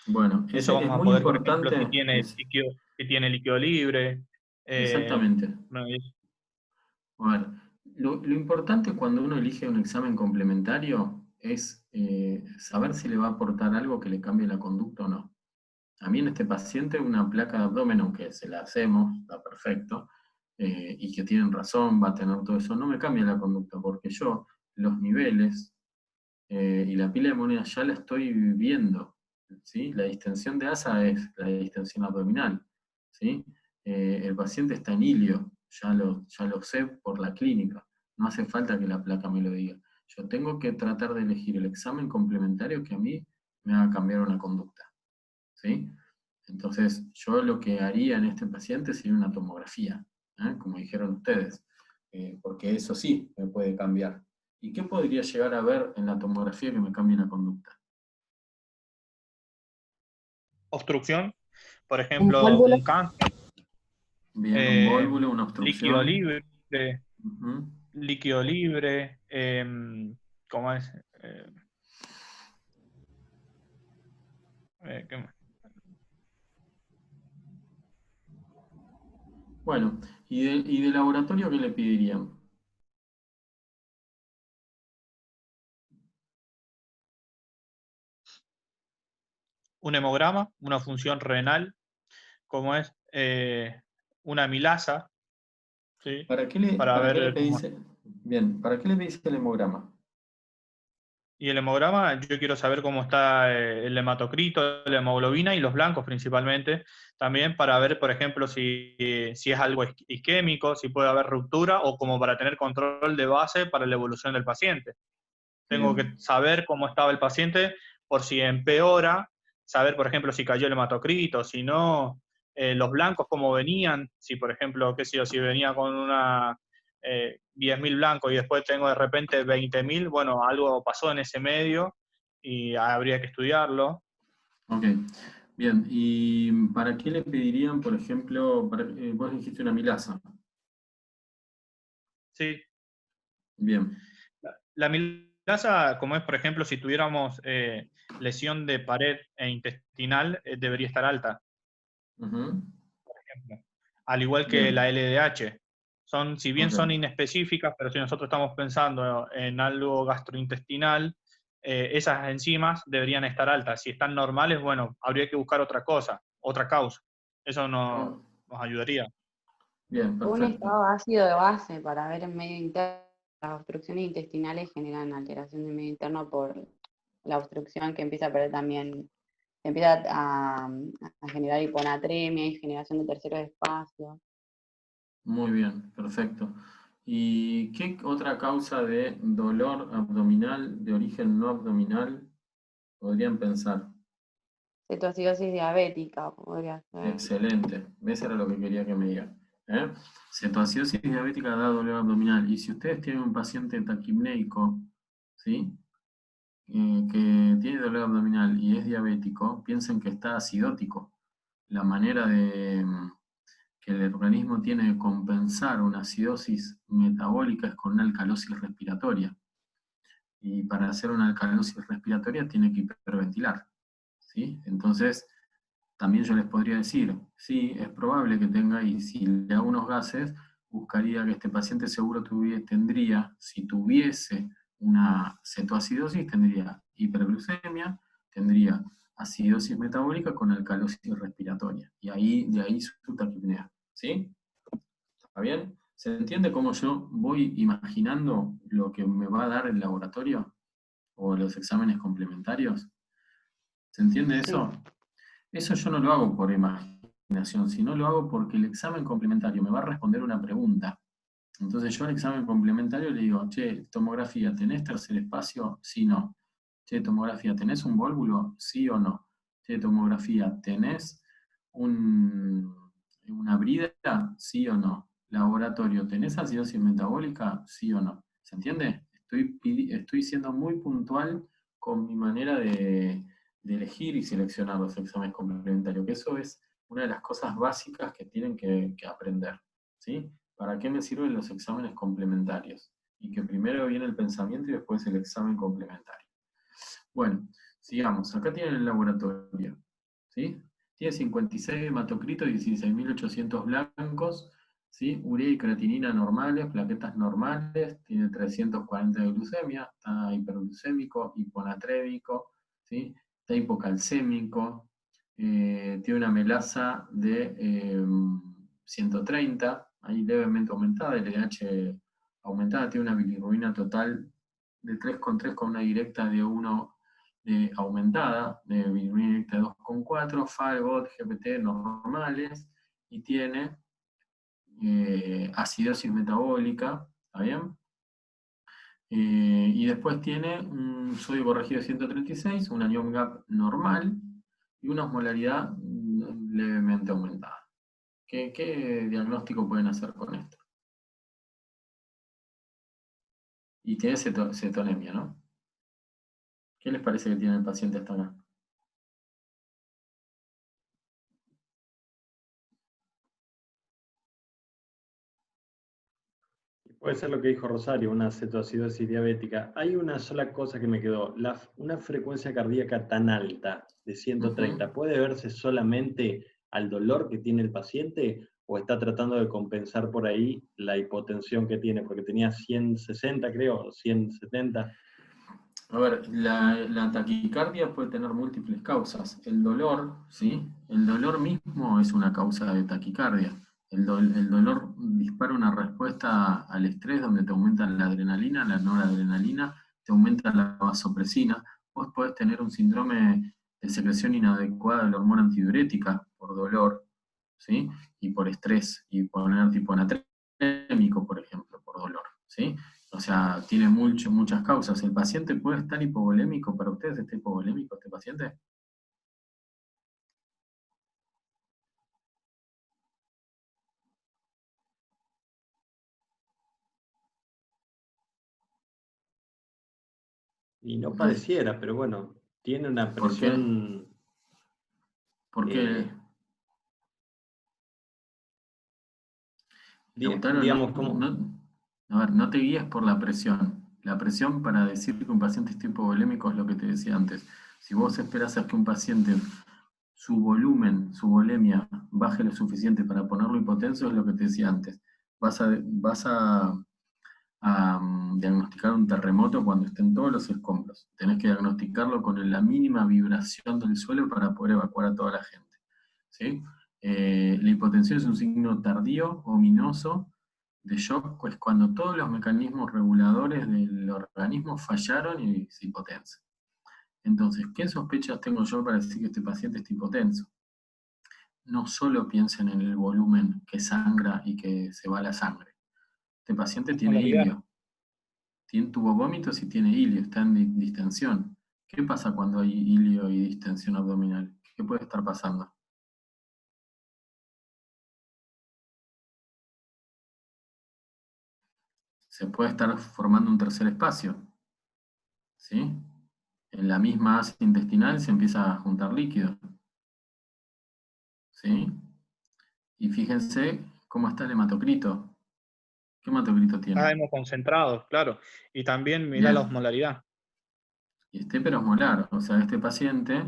Bueno, Eso es vamos a muy poder, por ejemplo, importante. si tiene líquido libre. Exactamente. No, A ver, lo importante cuando uno elige un examen complementario es saber si le va a aportar algo que le cambie la conducta o no. A mí en este paciente una placa de abdomen, aunque se la hacemos, está perfecto, y que tienen razón, va a tener todo eso, no me cambia la conducta, porque yo los niveles y la pila de monedas ya la estoy viendo, ¿sí? La distensión de asa es la distensión abdominal, ¿sí? El paciente está en ilio, ya lo sé por la clínica, no hace falta que la placa me lo diga. Yo tengo que tratar de elegir el examen complementario que a mí me haga cambiar una conducta, ¿sí? Entonces, yo lo que haría en este paciente sería una tomografía, como dijeron ustedes, porque eso sí me puede cambiar. ¿Y qué podría llegar a ver en la tomografía que me cambie la conducta? obstrucción, por Un ejemplo, cálculo. un cáncer, Bien, un válvulo, una líquido obstrucción. libre, Ujú. líquido libre, ¿cómo es? ¿Qué más? Bueno, ¿y de laboratorio qué le pedirían? Un hemograma, una función renal, ¿cómo es? Una amilasa, ¿sí? Para ¿Para qué le ver cómo. pedís? Bien, ¿para qué le pedís el hemograma? Y el hemograma, yo quiero saber cómo está el hematocrito, la hemoglobina y los blancos principalmente, también para ver, por ejemplo, si es algo isquémico, si puede haber ruptura o como para tener control de base para la evolución del paciente. Tengo que Bien, saber cómo estaba el paciente por si empeora, saber, por ejemplo, si cayó el hematocrito, si no, los blancos cómo venían, si, por ejemplo, qué sé yo, si venía con una 10.000 blancos y después tengo de repente 20.000, bueno, algo pasó en ese medio y habría que estudiarlo. ok. Bien, ¿y para qué le pedirían, por ejemplo, vos dijiste una milasa? Sí. Bien. La amilasa, como es, por ejemplo, si tuviéramos lesión de pared e intestinal, debería estar alta. Ujú. Al igual que la Bien, LDH. Si bien son ok. inespecíficas, pero si nosotros estamos pensando en algo gastrointestinal, esas enzimas deberían estar altas. Si están normales, bueno, habría que buscar otra cosa, otra causa. Eso Oh, nos ayudaría. bien, Un perfecto. estado ácido de base para ver en medio interno. Las obstrucciones intestinales generan alteración del medio interno por la obstrucción que empieza a perder también, empieza a generar hiponatremia y generación de terceros espacios. Muy bien, perfecto. ¿Y qué otra causa de dolor abdominal de origen no abdominal podrían pensar? Cetoacidosis diabética podría ser. Excelente. Eso era lo que quería que me digan. Cetoacidosis diabética da dolor abdominal. Y si ustedes tienen un paciente taquipneico, ¿sí? que tiene dolor abdominal y es diabético, piensen que está acidótico. La manera que el organismo tiene de compensar una acidosis metabólica es con una alcalosis respiratoria. Y para hacer una alcalosis respiratoria tiene que hiperventilar, ¿sí? Entonces, también yo les podría decir, sí, es probable que tenga, y si le hago unos gases, buscaría que este paciente seguro tendría, si tuviese una cetoacidosis, tendría hiperglucemia, tendría acidosis metabólica con alcalosis respiratoria. Y ahí, de ahí su taquipnea, ¿sí? ¿Está bien? ¿Se entiende cómo yo voy imaginando lo que me va a dar el laboratorio o los exámenes complementarios? ¿Se entiende eso? Eso yo no lo hago por imaginación, sino lo hago porque el examen complementario me va a responder una pregunta. Entonces yo al examen complementario le digo, che, tomografía, ¿tenés tercer espacio? Sí, no. Che, tomografía, ¿tenés un válvulo? Sí o no. Che, tomografía, ¿tenés una brida? Sí o no. Laboratorio, ¿tenés acidosis metabólica? Sí o no. ¿Se entiende? Estoy siendo muy puntual con mi manera de elegir y seleccionar los exámenes complementarios, que eso es una de las cosas básicas que tienen que aprender, ¿sí? ¿Para qué me sirven los exámenes complementarios? Y que primero viene el pensamiento y después el examen complementario. Bueno, sigamos. Acá tienen el laboratorio, ¿sí? Tiene 56 hematocritos, 16.800 blancos, ¿sí? Urea y creatinina normales, plaquetas normales, tiene 340 de glucemia, está hiperglucémico, hiponatrémico, ¿sí? Está hipocalcémico, tiene una melasa de 130, ahí levemente aumentada, LDH aumentada, tiene una bilirrubina total de 3,3 con una directa de 1 aumentada, de bilirrubina directa de 2,4, FAL, GOT, GPT normales, y tiene acidosis metabólica, ¿está bien? Y después tiene un sodio corregido de 136, una ion gap normal y una osmolaridad levemente aumentada. ¿Qué diagnóstico pueden hacer con esto? Y tiene cetonemia, ¿no? ¿Qué les parece que tiene el paciente hasta acá? Puede ser lo que dijo Rosario, una cetoacidosis diabética. Hay una sola cosa que me quedó, una frecuencia cardíaca tan alta, de 130, ¿puede verse solamente al dolor que tiene el paciente o está tratando de compensar por ahí la hipotensión que tiene? Porque tenía 160, creo, 170. A ver, la taquicardia puede tener múltiples causas. El dolor, ¿sí? El dolor mismo es una causa de taquicardia. El dolor dispara una respuesta al estrés donde te aumenta la adrenalina, la noradrenalina, te aumenta la vasopresina. Vos podés tener un síndrome de secreción inadecuada de la hormona antidiurética por dolor, ¿sí? Y por estrés, y poner tipo anatrémico, por ejemplo, por dolor, ¿sí? O sea, tiene muchas causas. ¿El paciente puede estar hipovolémico? ¿Para ustedes está hipovolémico este paciente? Y no pareciera, pero bueno, tiene una ¿Por qué? presión... ¿Por qué? Lautaro, digamos, como... a ver, no te guíes por la presión. La presión para decir que un paciente es hipovolémico es lo que te decía antes. Si vos esperas a que un paciente, su volumen, su volemia, baje lo suficiente para ponerlo hipotenso, es lo que te decía antes. Vas a diagnosticar un terremoto cuando estén todos los escombros. Tenés que diagnosticarlo con la mínima vibración del suelo para poder evacuar a toda la gente, ¿sí? La hipotensión es un signo tardío, ominoso, de shock, pues cuando todos los mecanismos reguladores del organismo fallaron y se hipotensa. Entonces, ¿qué sospechas tengo yo para decir que este paciente está hipotenso? No solo piensen en el volumen que sangra y que se va la sangre. Este paciente tiene ilio. Tuvo vómitos y tiene ilio, está en distensión. ¿Qué pasa cuando hay ilio y distensión abdominal? ¿Qué puede estar pasando? Se puede estar formando un tercer espacio, ¿sí? en la misma asa intestinal se empieza a juntar líquido. ¿Sí? Y fíjense cómo está el hematocrito. ¿Qué hematocrito tiene? Está hemoconcentrado, claro. Y también mirá Bien. la osmolaridad. Y este hiperosmolar, o sea, este paciente,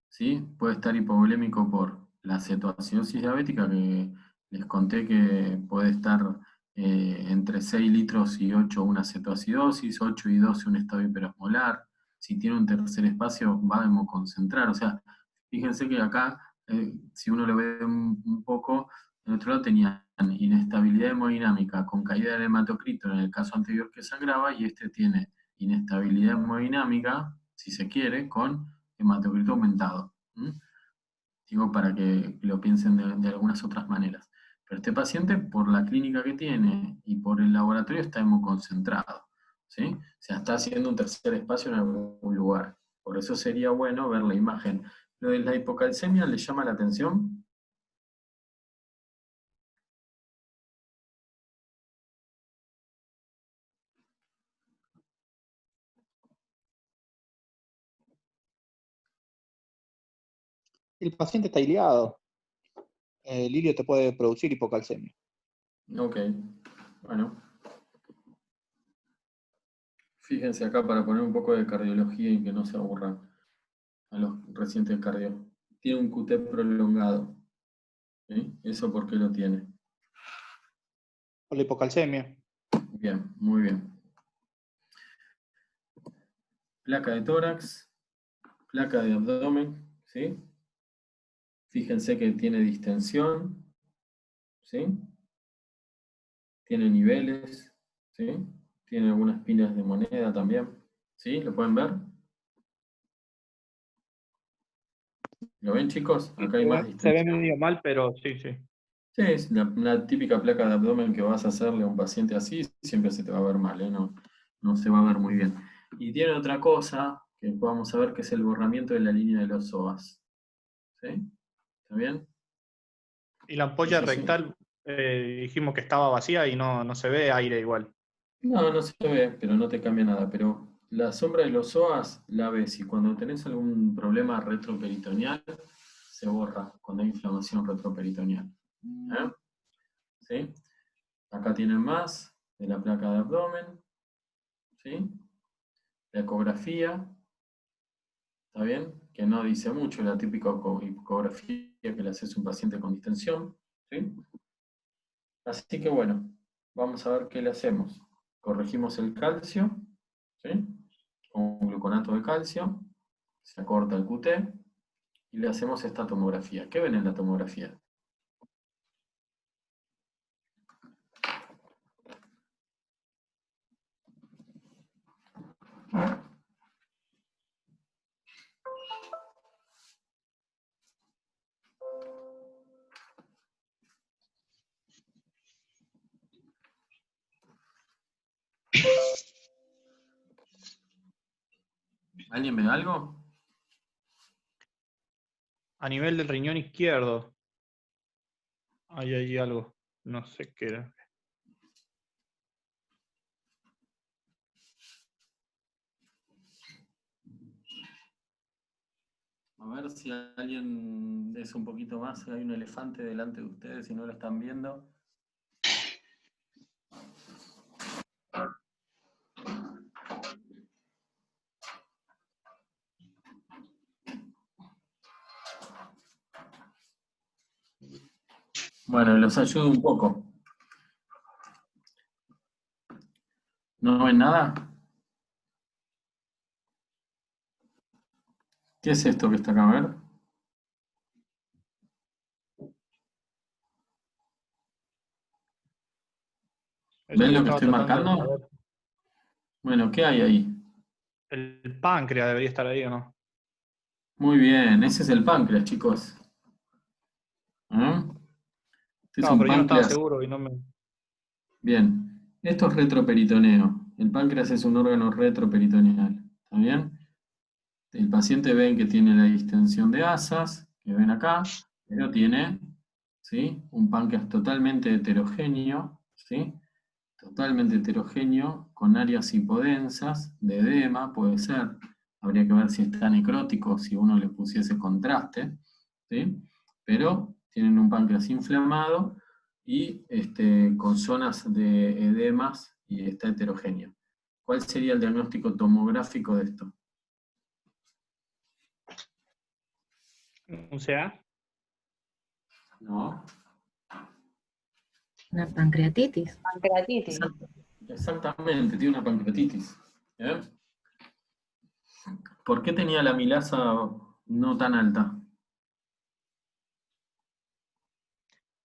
¿sí?, puede estar hipovolémico por la cetoacidosis diabética, que les conté que puede estar entre 6 litros y 8 una cetoacidosis, 8 y 12 un estado hiperosmolar. Si tiene un tercer espacio, va a hemoconcentrar. O sea, fíjense que acá, si uno lo ve un poco, en otro lado tenían inestabilidad hemodinámica con caída del hematocrito en el caso anterior que sangraba, y este tiene inestabilidad hemodinámica, si se quiere, con hematocrito aumentado. Digo, para que lo piensen de algunas otras maneras. Pero este paciente, por la clínica que tiene y por el laboratorio, está hemoconcentrado, ¿sí? O sea, está haciendo un tercer espacio en algún lugar. Por eso sería bueno ver la imagen. ¿Lo de la hipocalcemia le llama la atención? El paciente está ileado. El ilio te puede producir hipocalcemia. Ok, bueno. Fíjense acá para poner un poco de cardiología y que no se aburran a los recientes cardio. Tiene un QT prolongado. ¿Sí? ¿Eso por qué lo tiene? Por la hipocalcemia. Bien, muy bien. Placa de tórax, placa de abdomen, ¿sí? Fíjense que tiene distensión, ¿sí? Tiene niveles, ¿sí? Tiene algunas pilas de moneda también, ¿sí? ¿Lo pueden ver? ¿Lo ven, chicos? Acá hay más Se ve distensión. medio mal, pero sí, sí. Sí, es la típica placa de abdomen que vas a hacerle a un paciente así, siempre se te va a ver mal, ¿eh? No se va a ver muy bien. Y tiene otra cosa que podamos saber, que es el borramiento de la línea de los psoas. ¿Sí? ¿Está bien? Y la ampolla Eso sí. rectal, dijimos que estaba vacía y no se ve aire igual. No se ve, pero no te cambia nada. Pero la sombra de los psoas la ves, y cuando tenés algún problema retroperitoneal, se borra cuando hay inflamación retroperitoneal. ¿Eh? ¿Sí? Acá tienen más de la placa de abdomen. ¿Sí? La ecografía, ¿está bien? Que no dice mucho, la típica ecografía que le haces a un paciente con distensión. ¿Sí? Así que bueno, vamos a ver qué le hacemos. Corregimos el calcio, ¿sí?, con gluconato de calcio, se acorta el QT y le hacemos esta tomografía. ¿Qué ven en la tomografía? ¿Alguien ve algo? A nivel del riñón izquierdo, hay ahí algo. No sé qué era. A ver si alguien es un poquito más. Hay un elefante delante de ustedes y no lo están viendo. Bueno, los ayudo un poco. ¿No ven nada? ¿Qué es esto que está acá? A ver. Eso ¿Ven yo lo que estaba estoy tratando de marcando? saber. Bueno, ¿qué hay ahí? El páncreas debería estar ahí, ¿o no? Muy bien, ese es el páncreas, chicos. ¿Ah? Este es Claro, un pero yo no estaba páncreas. seguro y no me... Bien, esto es retroperitoneo. El páncreas es un órgano retroperitoneal. ¿Está bien? El paciente ven que tiene la distensión de asas, que ven acá, pero tiene, ¿sí?, un páncreas totalmente heterogéneo, ¿sí?, totalmente heterogéneo, con áreas hipodensas, de edema, puede ser, habría que ver si está necrótico, si uno le pusiese contraste, ¿sí? Pero tienen un páncreas inflamado y con zonas de edemas y está heterogéneo. ¿Cuál sería el diagnóstico tomográfico de esto? O sea, No. Una pancreatitis. Pancreatitis. Exactamente, tiene una pancreatitis. ¿Eh? ¿Por qué tenía la amilasa no tan alta?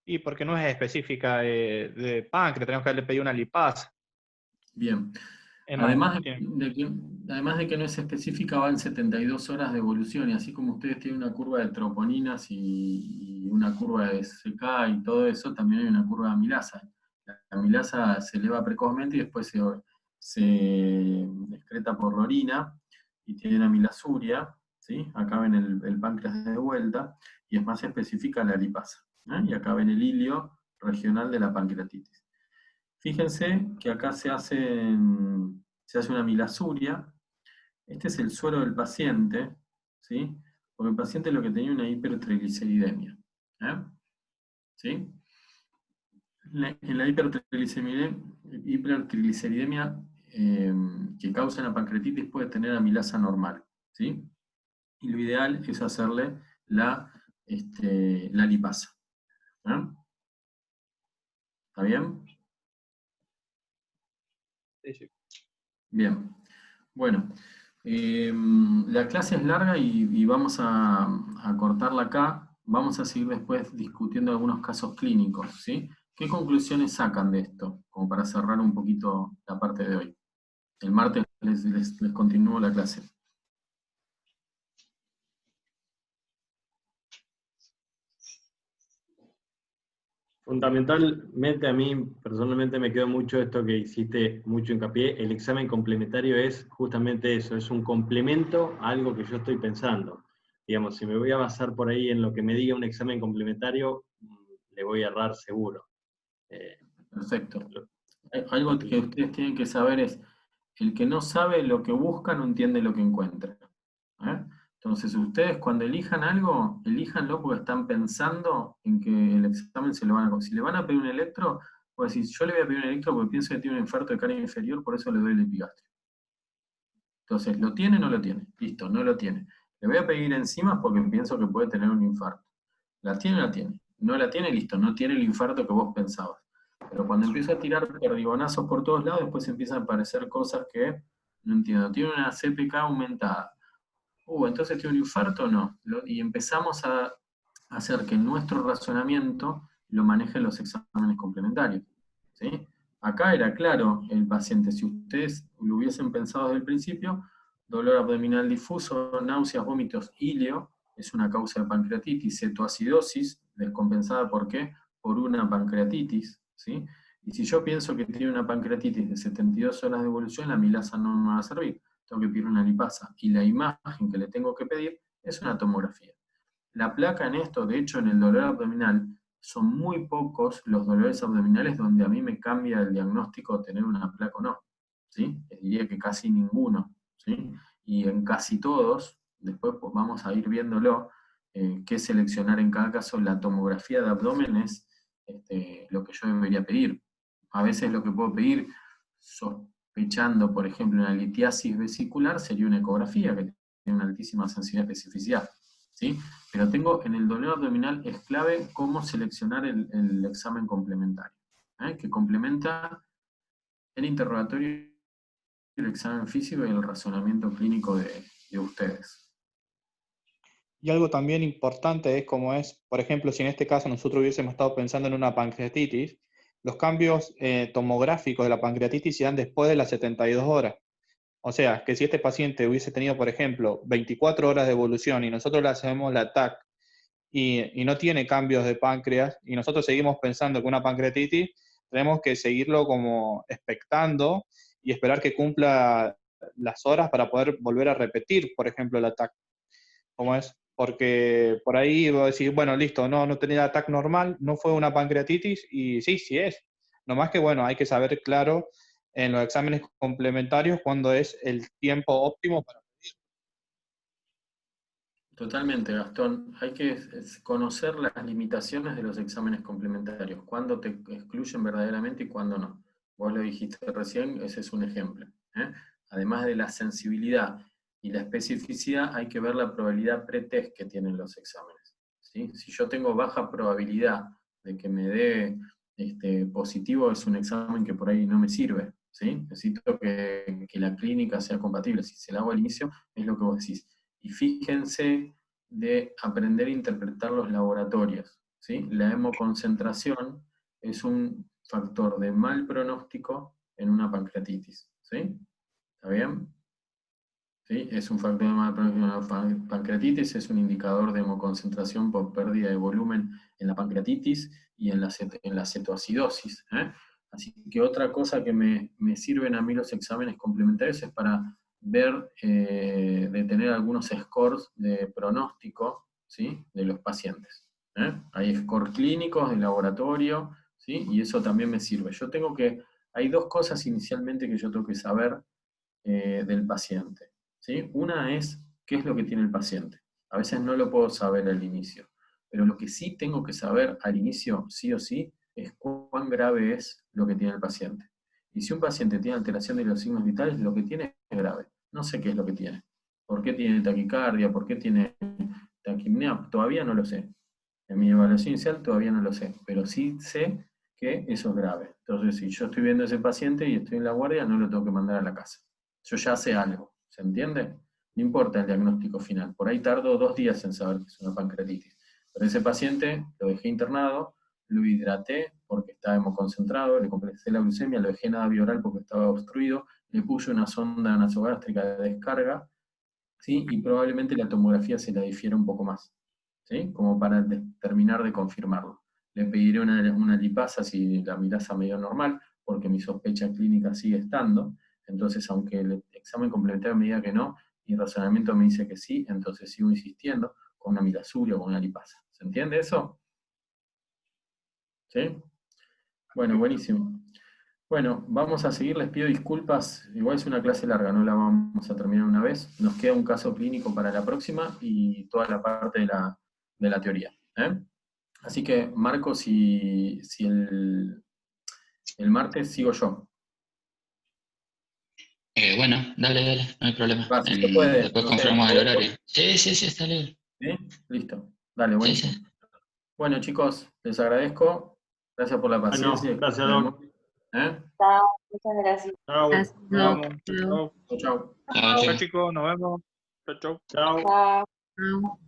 y porque no es específica de páncreas, tenemos que haberle pedido una lipasa. Bien. Es más, Además de que no es específica, van 72 horas de evolución, y así como ustedes tienen una curva de troponinas y una curva de SK y todo eso, también hay una curva de amilasa. La amilasa se eleva precozmente y después se excreta por la orina y tiene amilasuria, ¿sí? Acá ven el páncreas de vuelta, y es más específica la lipasa. Y acá ven el hilio regional de la pancreatitis. Fíjense que acá se hace una amilasuria. Este es el suero del paciente, ¿sí? Porque el paciente lo que tenía una hipertrigliceridemia. ¿Sí? En la hipertrigliceridemia que causa la pancreatitis puede tener amilasa normal, ¿sí? Y lo ideal es hacerle la lipasa. ¿Está bien? Sí. Bien. Bueno, la clase es larga y vamos a cortarla acá. Vamos a seguir después discutiendo algunos casos clínicos, ¿sí? ¿Qué conclusiones sacan de esto? Como para cerrar un poquito la parte de hoy. El martes les continúo la clase. Fundamentalmente a mí personalmente me quedó mucho esto que hiciste mucho hincapié. El examen complementario es justamente eso, es un complemento a algo que yo estoy pensando. Digamos, si me voy a basar por ahí en lo que me diga un examen complementario, le voy a errar seguro. Perfecto. Algo que ustedes tienen que saber es, el que no sabe lo que busca no entiende lo que encuentra. Entonces, ustedes cuando elijan algo, elíjanlo porque están pensando en que el examen se lo van a... Si le van a pedir un electro, pues decir, yo le voy a pedir un electro porque pienso que tiene un infarto de carga inferior, por eso le doy el epigastrio. Entonces, ¿lo tiene o no lo tiene? Listo, no lo tiene. Le voy a pedir enzimas porque pienso que puede tener un infarto. ¿La tiene o la tiene? No la tiene, listo, no tiene el infarto que vos pensabas. Pero cuando empiezo a tirar perdigonazos por todos lados, después empiezan a aparecer cosas que no entiendo. Tiene una CPK aumentada. Entonces tiene un infarto o no. Y empezamos a hacer que nuestro razonamiento lo manejen los exámenes complementarios. ¿Sí? Acá era claro el paciente, si ustedes lo hubiesen pensado desde el principio, dolor abdominal difuso, náuseas, vómitos, hilio, es una causa de pancreatitis, cetoacidosis, descompensada ¿por qué? Por una pancreatitis, ¿sí? Y si yo pienso que tiene una pancreatitis de 72 horas de evolución, la amilasa no me va a servir, tengo que pedir una lipasa, y la imagen que le tengo que pedir es una tomografía. La placa en esto, de hecho en el dolor abdominal, son muy pocos los dolores abdominales donde a mí me cambia el diagnóstico tener una placa o no, ¿sí? Diría que casi ninguno, ¿sí? Y en casi todos, después pues, vamos a ir viéndolo, qué seleccionar en cada caso. La tomografía de abdomen es lo que yo debería pedir. A veces lo que puedo pedir, sospechando, por ejemplo, una litiasis vesicular, sería una ecografía que tiene una altísima sensibilidad y especificidad, ¿sí? Pero en el dolor abdominal es clave cómo seleccionar el examen complementario, que complementa el interrogatorio, el examen físico y el razonamiento clínico de ustedes. Y algo también importante es como es, por ejemplo, si en este caso nosotros hubiésemos estado pensando en una pancreatitis, los cambios tomográficos de la pancreatitis se dan después de las 72 horas. O sea, que si este paciente hubiese tenido, por ejemplo, 24 horas de evolución y nosotros le hacemos la TAC y no tiene cambios de páncreas y nosotros seguimos pensando que una pancreatitis, tenemos que seguirlo como expectando y esperar que cumpla las horas para poder volver a repetir, por ejemplo, el ataque. ¿Cómo es? Porque por ahí voy a decir, bueno, listo, no tenía ataque normal, no fue una pancreatitis, y sí es. Nomás que, bueno, hay que saber claro en los exámenes complementarios cuándo es el tiempo óptimo para pedir. Totalmente, Gastón. Hay que conocer las limitaciones de los exámenes complementarios, cuándo te excluyen verdaderamente y cuándo no. Vos lo dijiste recién, ese es un ejemplo. Además de la sensibilidad y la especificidad, hay que ver la probabilidad pretest que tienen los exámenes, ¿sí? Si yo tengo baja probabilidad de que me dé positivo, es un examen que por ahí no me sirve, ¿sí? Necesito que la clínica sea compatible. Si se la hago al inicio, es lo que vos decís. Y fíjense de aprender a interpretar los laboratorios, ¿sí? La hemoconcentración es un factor de mal pronóstico en una pancreatitis, ¿sí? ¿Está bien? ¿Sí? Es un factor de mal pronóstico en una pancreatitis, es un indicador de hemoconcentración por pérdida de volumen en la pancreatitis y en la cetoacidosis, ¿eh? Así que otra cosa que me sirven a mí los exámenes complementarios es para ver, de tener algunos scores de pronóstico, ¿sí? De los pacientes. Hay scores clínicos de laboratorio, ¿sí? Y eso también me sirve. Hay dos cosas inicialmente que yo tengo que saber del paciente, ¿sí? Una es qué es lo que tiene el paciente. A veces no lo puedo saber al inicio, pero lo que sí tengo que saber al inicio, sí o sí, es cuán grave es lo que tiene el paciente. Y si un paciente tiene alteración de los signos vitales, lo que tiene es grave. No sé qué es lo que tiene. ¿Por qué tiene taquicardia? ¿Por qué tiene taquipnea? Todavía no lo sé. En mi evaluación inicial todavía no lo sé, pero sí sé que eso es grave. Entonces, si yo estoy viendo a ese paciente y estoy en la guardia, no lo tengo que mandar a la casa. Yo ya sé algo, ¿se entiende? No importa el diagnóstico final. Por ahí tardo 2 días en saber que es una pancreatitis. Pero ese paciente lo dejé internado, lo hidraté porque estaba hemoconcentrado, le compensé la glucemia, lo dejé nada bioral porque estaba obstruido, le puse una sonda nasogástrica de descarga, ¿sí? Y probablemente la tomografía se la difiera un poco más, ¿sí? Como para terminar de confirmarlo. Le pediré una lipasa si la milasa me dio normal, porque mi sospecha clínica sigue estando. Entonces, aunque el examen complementario me diga que no, mi razonamiento me dice que sí, entonces sigo insistiendo con una milasuria o con una lipasa. ¿Se entiende eso? ¿Sí? Bueno, buenísimo. Bueno, vamos a seguir, les pido disculpas, igual es una clase larga, no la vamos a terminar una vez, nos queda un caso clínico para la próxima y toda la parte de la teoría. Así que, Marco, si el martes sigo yo. Bueno, dale, no hay problema. Va, si se puede, Después no sé, confirmamos el ¿puede? horario. Sí, está bien. ¿Sí? Listo, dale, Sí, buenísimo. Bueno, chicos, les agradezco, gracias por la paciencia. Bueno, gracias, Doc. Chao, muchas gracias. Chao. Gracias, Nos Doc. vemos. Chao. Chau. Chau. Chao, Chao, chicos. chicos, nos vemos. Chau. Chao. Chao. Chao.